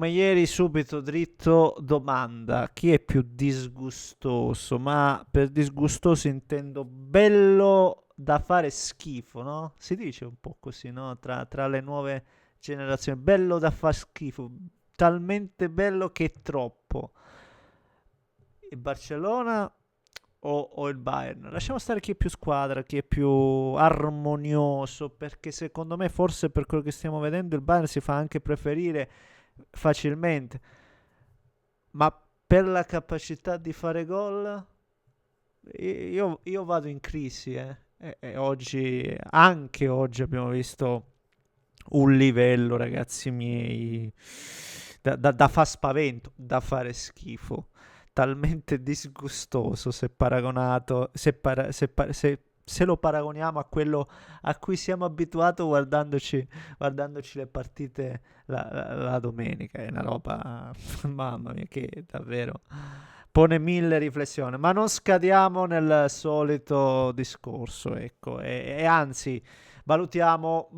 Ma ieri subito dritto domanda, chi è più disgustoso? Ma per disgustoso intendo bello da fare schifo, no? Si dice un po' così, no? Tra le nuove generazioni, bello da fare schifo, talmente bello che è troppo. Il Barcellona o il Bayern? Lasciamo stare chi è più squadra, chi è più armonioso, perché secondo me forse per quello che stiamo vedendo il Bayern si fa anche preferire facilmente, ma per la capacità di fare gol io vado in crisi, e oggi, anche oggi abbiamo visto un livello, ragazzi miei, da fa spavento, da fare schifo, talmente disgustoso se paragonato, se lo paragoniamo a quello a cui siamo abituati guardandoci le partite la domenica. È una roba, mamma mia, che davvero pone mille riflessioni, ma non scadiamo nel solito discorso, ecco, e anzi valutiamo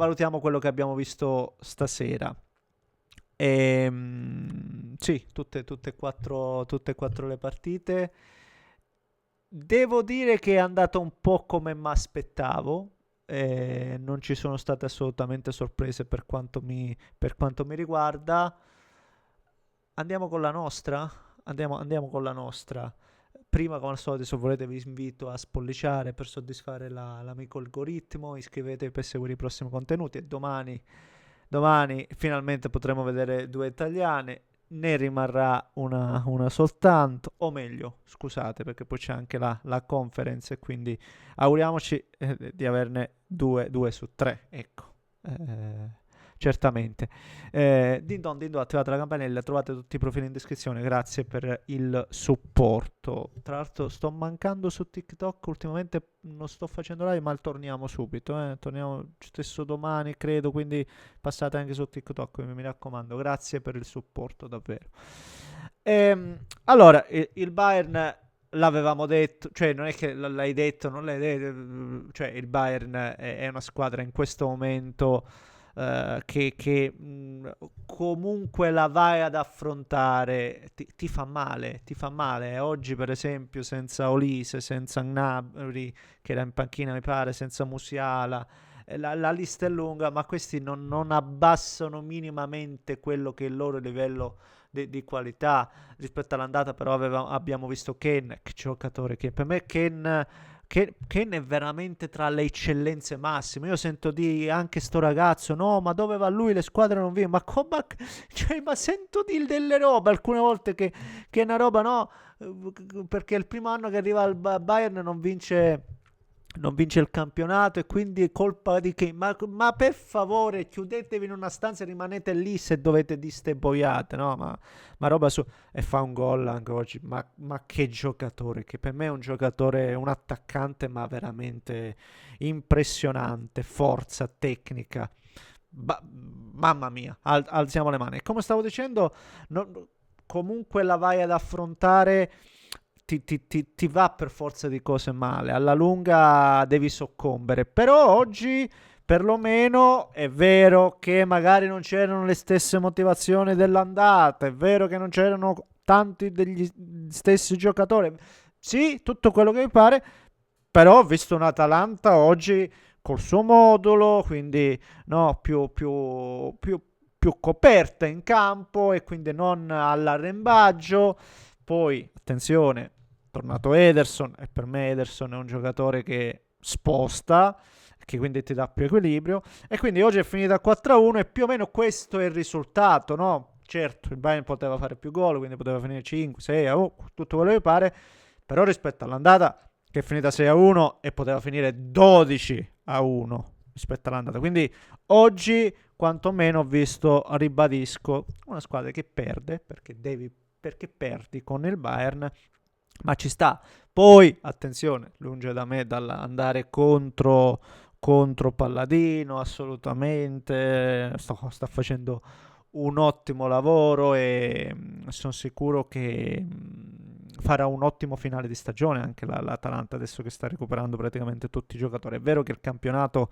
quello che abbiamo visto stasera. Sì, tutte e quattro le partite. Devo dire che è andata un po' come mi aspettavo. Non ci sono state assolutamente sorprese per quanto mi riguarda. Andiamo con la nostra? Andiamo con la nostra. Prima, come al solito, se volete, vi invito a spolliciare per soddisfare l'amico algoritmo. Iscrivetevi per seguire i prossimi contenuti. E domani finalmente potremo vedere due italiane. Ne rimarrà una soltanto, o meglio, scusate, perché poi c'è anche la conference. E quindi auguriamoci di averne due su tre. Ecco. Certamente. Din don, attivate la campanella, trovate tutti i profili in descrizione. Grazie per il supporto. Tra l'altro, sto mancando su TikTok. Ultimamente non sto facendo live, ma torniamo subito. Torniamo stesso domani, credo. Quindi passate anche su TikTok. Quindi mi raccomando, grazie per il supporto, davvero. Allora, il Bayern l'avevamo detto, cioè non è che l'hai detto, non l'hai detto, cioè il Bayern è una squadra in questo momento che comunque la vai ad affrontare, ti fa male, ti fa male. Oggi, per esempio, senza Olise, senza Gnabry, che era in panchina, mi pare, senza Musiala. La lista è lunga, ma questi non abbassano minimamente quello che è il loro livello di qualità rispetto all'andata. Però abbiamo visto Ken, che giocatore che per me Ken è veramente tra le eccellenze massime. Io sento di anche sto ragazzo, no, ma dove va lui? Le squadre non vincono. Ma come? Cioè, ma sento di delle robe alcune volte che è una roba, no? Perché il primo anno che arriva al Bayern non vince il campionato e quindi è colpa di che? Ma per favore, chiudetevi in una stanza e rimanete lì se dovete di ste boiate, no? Ma roba su. E fa un gol anche oggi. Ma che giocatore, che per me è un giocatore, un attaccante, ma veramente impressionante. Forza, tecnica. Mamma mia, alziamo le mani. Come stavo dicendo, comunque la vai ad affrontare, ti va per forza di cose male. Alla lunga devi soccombere. Però oggi, perlomeno, è vero che magari non c'erano le stesse motivazioni dell'andata. È vero che non c'erano tanti degli stessi giocatori. Sì, tutto quello che mi pare. Però ho visto un Atalanta oggi col suo modulo, quindi no, più coperta in campo e quindi non all'arrembaggio. Poi, attenzione, è tornato Ederson e per me Ederson è un giocatore che sposta, che quindi ti dà più equilibrio. E quindi oggi è finita 4-1 e più o meno questo è il risultato, no? Certo, il Bayern poteva fare più gol, quindi poteva finire 5, 6, tutto quello che pare, però rispetto all'andata che è finita 6-1 e poteva finire 12-1 rispetto all'andata. Quindi oggi quantomeno ho visto, ribadisco, una squadra che perde perché perdi con il Bayern, ma ci sta. Poi, attenzione, lunge da me dall'andare contro Palladino, assolutamente. Sta facendo un ottimo lavoro e sono sicuro che farà un ottimo finale di stagione anche l'Atalanta, adesso che sta recuperando praticamente tutti i giocatori. È vero che il campionato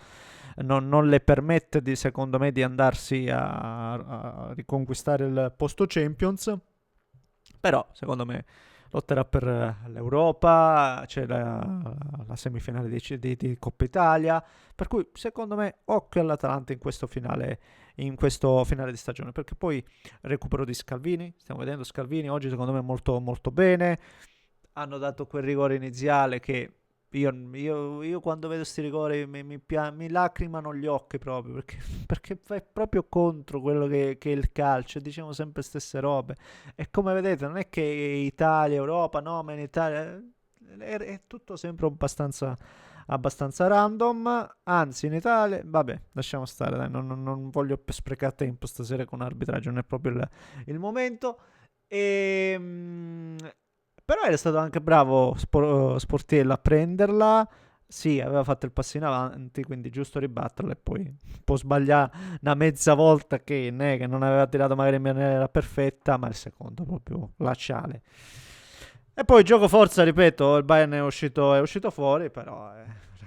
non le permette, secondo me, di andarsi a riconquistare il posto Champions, però secondo me lotterà per l'Europa, c'è la semifinale di Coppa Italia, per cui secondo me occhio all'Atalanta in questo finale di stagione, perché poi recupero di Scalvini, stiamo vedendo Scalvini oggi secondo me molto, molto bene, hanno dato quel rigore iniziale che io quando vedo questi rigori mi lacrimano gli occhi proprio, perché è proprio contro quello che è il calcio, diciamo sempre stesse robe. E come vedete non è che Italia, Europa, no, ma in Italia è tutto sempre abbastanza random, anzi in Italia, vabbè, lasciamo stare, dai, non voglio sprecare tempo stasera con arbitraggio, non è proprio il momento. E, però era stato anche bravo Sportiello a prenderla. Sì, aveva fatto il passo in avanti, quindi giusto ribatterla e poi può sbagliare una mezza volta che non aveva tirato magari in maniera perfetta, ma il secondo proprio laciale. E poi gioco forza, ripeto, il Bayern è uscito fuori, però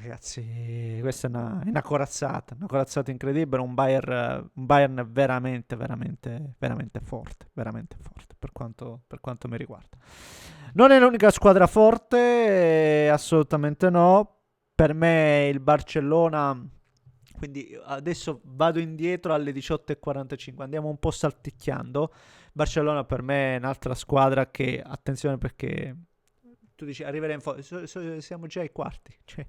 ragazzi, questa è una corazzata incredibile, un Bayern veramente, veramente, veramente forte per quanto mi riguarda. Non è l'unica squadra forte, assolutamente no. Per me il Barcellona, quindi adesso vado indietro alle 18:45, andiamo un po' salticchiando. Barcellona per me è un'altra squadra che, attenzione perché tu dici arriveremo in fondo, siamo già ai quarti, cioè,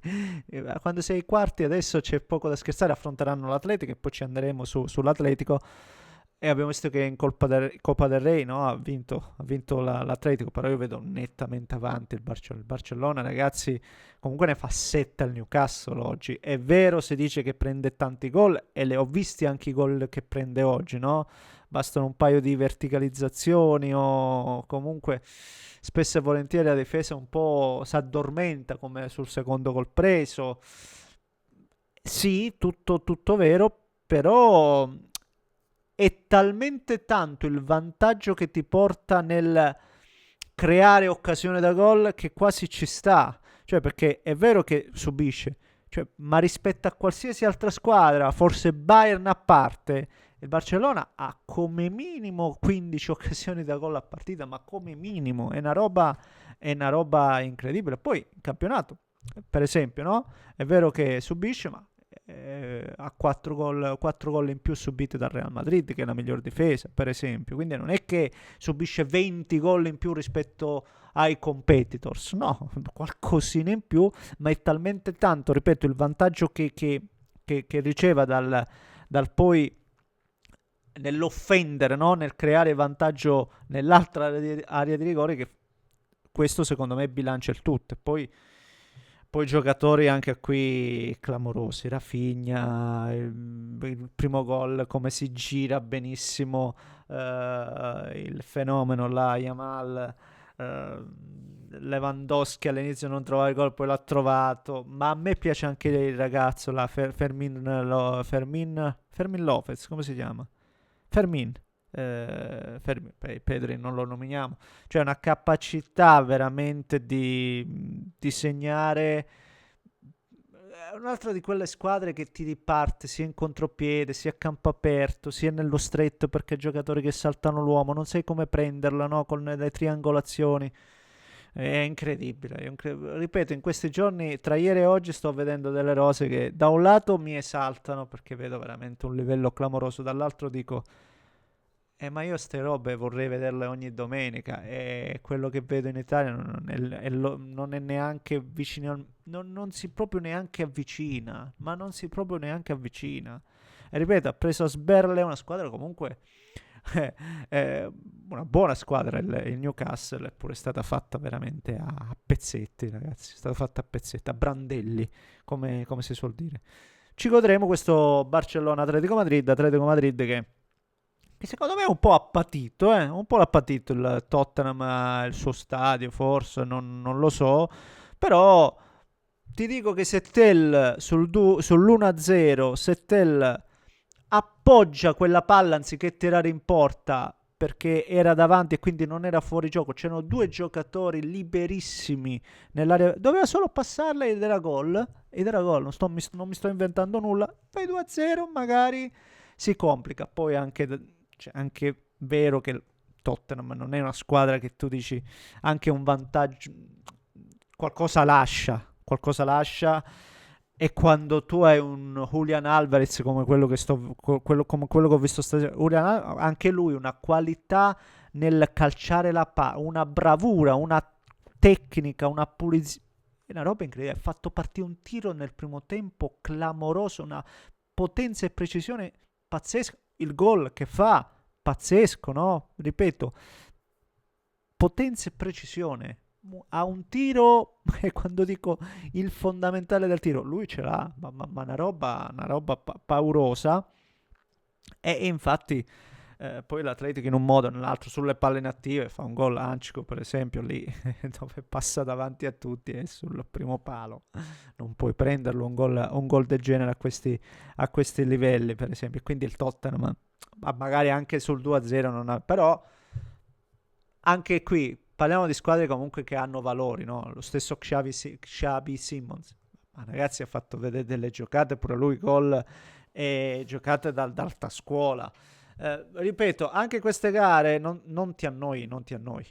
quando sei ai quarti adesso c'è poco da scherzare, affronteranno l'Atletico e poi ci andremo sull'Atletico e abbiamo visto che in Coppa del Re, no, ha vinto l'Atletico, però io vedo nettamente avanti il Barcellona, ragazzi, comunque ne fa 7 al Newcastle oggi. È vero, si dice che prende tanti gol e le ho visti anche i gol che prende oggi, no? Bastano un paio di verticalizzazioni o comunque spesso e volentieri la difesa un po' si addormenta come sul secondo gol preso. Sì, tutto vero, però è talmente tanto il vantaggio che ti porta nel creare occasione da gol che quasi ci sta. Cioè, perché è vero che subisce, cioè, ma rispetto a qualsiasi altra squadra, forse Bayern a parte, il Barcellona ha come minimo 15 occasioni da gol a partita, ma come minimo è una roba incredibile. Poi in campionato, per esempio, no? È vero che subisce, ma ha 4 gol in più subiti dal Real Madrid, che è la miglior difesa, per esempio. Quindi non è che subisce 20 gol in più rispetto ai competitors, no, qualcosina in più, ma è talmente tanto, ripeto, il vantaggio che riceva dal poi nell'offendere, no? Nel creare vantaggio nell'altra area di rigore, che questo secondo me bilancia il tutto. E poi giocatori anche qui clamorosi, Rafinha, il primo gol, come si gira benissimo, il fenomeno là, Yamal, eh, Lewandowski all'inizio non trovava il gol, poi l'ha trovato, ma a me piace anche il ragazzo là, Fermin Lopez, come si chiama? Fermin. Pedri non lo nominiamo, cioè una capacità veramente di segnare. È un'altra di quelle squadre che ti riparte sia in contropiede, sia a campo aperto, sia nello stretto, perché giocatori che saltano l'uomo, non sai come prenderla, no? Con le triangolazioni. È incredibile, ripeto, in questi giorni, tra ieri e oggi, sto vedendo delle rose che da un lato mi esaltano perché vedo veramente un livello clamoroso, dall'altro dico, ma io ste robe vorrei vederle ogni domenica e quello che vedo in Italia non è neanche vicino, non si proprio neanche avvicina, ma non si proprio neanche avvicina. E ripeto, ha preso a sberle una squadra comunque è una buona squadra, il Newcastle, eppure è stata fatta veramente a pezzetti, ragazzi, è stata fatta a pezzetti, a brandelli, come si suol dire. Ci godremo questo Barcellona-Atletico Madrid che secondo me è un po' appatito, un po' appatito il Tottenham, il suo stadio, forse, non lo so, però ti dico che se Tell sull'1-0, se Tell appoggia quella palla anziché tirare in porta perché era davanti e quindi non era fuori gioco. C'erano due giocatori liberissimi nell'area, doveva solo passarla ed era gol. Ed era gol, non mi sto inventando nulla. Poi 2-0 magari si complica. Poi anche, anche vero che il Tottenham non è una squadra che tu dici anche un vantaggio, qualcosa lascia, e quando tu hai un Julian Alvarez come quello che come quello che ho visto stasera, anche lui una qualità nel calciare la palla, una bravura, una tecnica, una pulizia, è una roba incredibile. Ha fatto partire un tiro nel primo tempo clamoroso, una potenza e precisione pazzesca. Il gol che fa, pazzesco, no? Ripeto, potenza e precisione. Ha un tiro, e quando dico il fondamentale del tiro, lui ce l'ha, ma una roba paurosa. E infatti poi l'Atletico in un modo o nell'altro sulle palle inattive fa un gol, Anchico per esempio lì dove passa davanti a tutti e sul primo palo non puoi prenderlo un gol del genere a questi livelli per esempio. Quindi il Tottenham magari anche sul 2-0 non ha, però anche qui parliamo di squadre comunque che hanno valori, no? Lo stesso Xabi Simons, ma ragazzi ha fatto vedere delle giocate pure lui, gol e giocate d'alta scuola. Ripeto, anche queste gare non ti annoi, non ti annoi.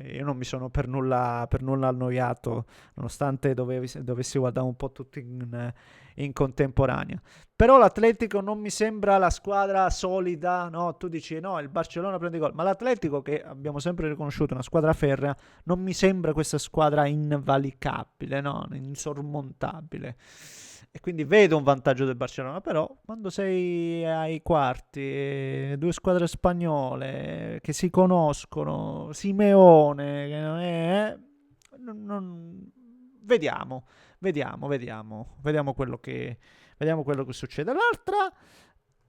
Io non mi sono per nulla annoiato, nonostante dovessi guardare un po' tutti in contemporanea. Però l'Atletico non mi sembra la squadra solida, no? Tu dici no, il Barcellona prende gol, ma l'Atletico, che abbiamo sempre riconosciuto una squadra ferrea, non mi sembra questa squadra invalicabile, no? Insormontabile. E quindi vedo un vantaggio del Barcellona, però quando sei ai quarti, due squadre spagnole che si conoscono, Simeone, che non è... vediamo, vediamo vediamo quello che succede. L'altra,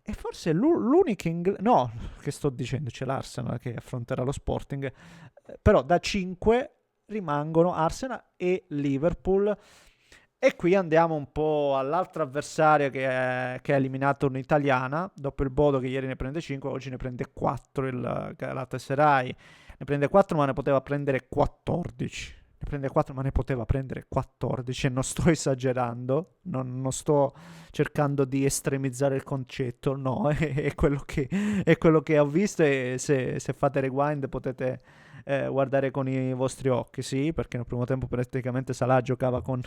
e forse l'unica no, che sto dicendo, c'è l'Arsenal che affronterà lo Sporting, però da 5 rimangono Arsenal e Liverpool. E qui andiamo un po' all'altro avversario che ha eliminato un'italiana, dopo il Bodo che ieri ne prende 5, oggi ne prende 4 il Galatasaray. Ne prende 4 ma ne poteva prendere 14. Ne prende 4 ma ne poteva prendere 14 e non sto esagerando, non sto cercando di estremizzare il concetto, no, è quello che ho visto e se fate rewind potete guardare con i vostri occhi, sì, perché nel primo tempo praticamente Salah giocava con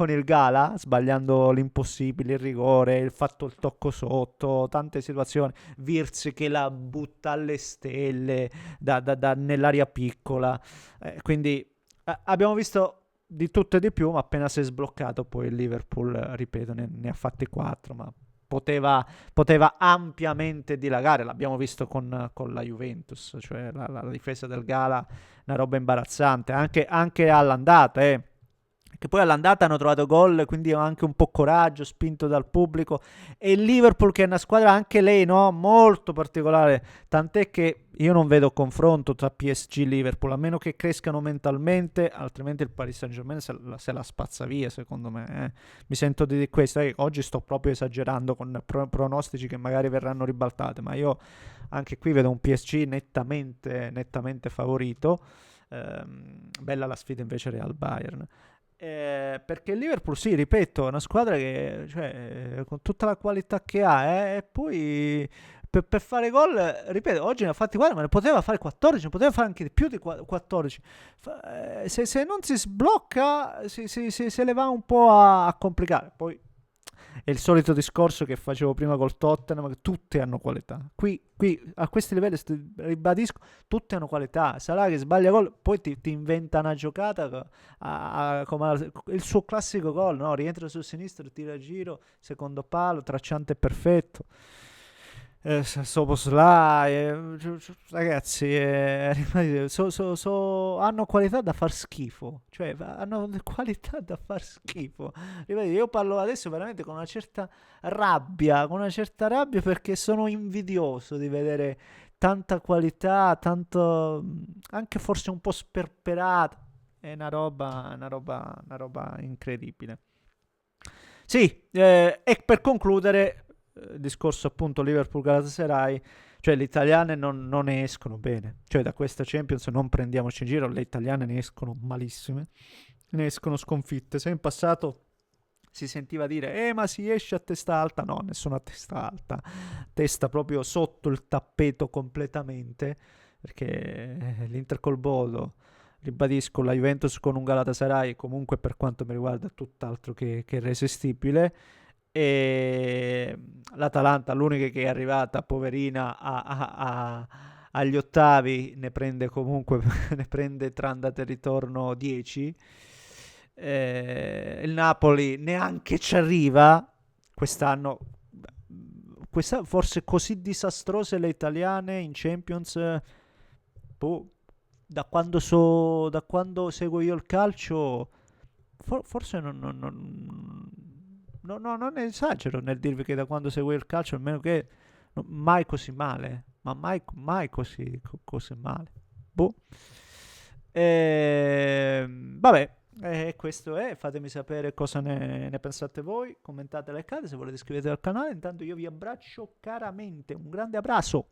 il Gala, sbagliando l'impossibile, il rigore, il fatto il tocco sotto, tante situazioni, Wirtz che la butta alle stelle nell'aria piccola, quindi abbiamo visto di tutto e di più, ma appena si è sbloccato poi il Liverpool, ripeto, ne ha fatti 4, ma poteva ampiamente dilagare, l'abbiamo visto con la Juventus, cioè la difesa del Gala, una roba imbarazzante, anche all'andata, che poi all'andata hanno trovato gol, quindi anche un po' coraggio, spinto dal pubblico, e il Liverpool che è una squadra anche lei, no, molto particolare, tant'è che io non vedo confronto tra PSG e Liverpool, a meno che crescano mentalmente, altrimenti il Paris Saint-Germain se la spazza via, secondo me. Mi sento di questo, oggi sto proprio esagerando con pronostici che magari verranno ribaltate, ma io anche qui vedo un PSG nettamente favorito. Bella la sfida invece Real-Bayern. Perché il Liverpool, sì, ripeto, è una squadra che, cioè, con tutta la qualità che ha, e poi per fare gol, ripeto, oggi ne ha fatti 4, ma ne poteva fare 14, ne poteva fare anche di più di 14. Se non si sblocca, se le va un po' a complicare. Poi è il solito discorso che facevo prima col Tottenham, che tutte hanno qualità. Qui a questi livelli, ribadisco, tutte hanno qualità. Sarà che sbaglia gol, poi ti inventa una giocata come il suo classico gol, no? Rientra sul sinistro, tira a giro, secondo palo, tracciante perfetto. Soboslai, ragazzi, hanno qualità da far schifo, cioè hanno qualità da far schifo. Io parlo adesso veramente con una certa rabbia, perché sono invidioso di vedere tanta qualità, tanto anche forse un po' sperperata. È una roba incredibile. Sì, e per concludere, discorso appunto Liverpool Galatasaray, Cioè, le italiane non ne escono bene. Cioè, da questa Champions non prendiamoci in giro, le italiane ne escono malissime, ne escono sconfitte. Se in passato si sentiva dire, ma si esce a testa alta, no, nessuno a testa alta, testa proprio sotto il tappeto completamente, perché l'Inter col Bodo, ribadisco, la Juventus con un Galatasaray comunque per quanto mi riguarda è tutt'altro che irresistibile, e l'Atalanta l'unica che è arrivata poverina agli ottavi, ne prende comunque ne prende tra andata e ritorno 10. Il Napoli neanche ci arriva quest'anno. Forse così disastrose le italiane in Champions, boh, da quando seguo io il calcio, forse non esagero nel dirvi che da quando seguo il calcio, almeno che mai così male, ma mai così male. Boh. Vabbè, questo è. Fatemi sapere cosa ne pensate voi. Commentate, like, se volete iscrivetevi al canale. Intanto io vi abbraccio caramente. Un grande abbraccio.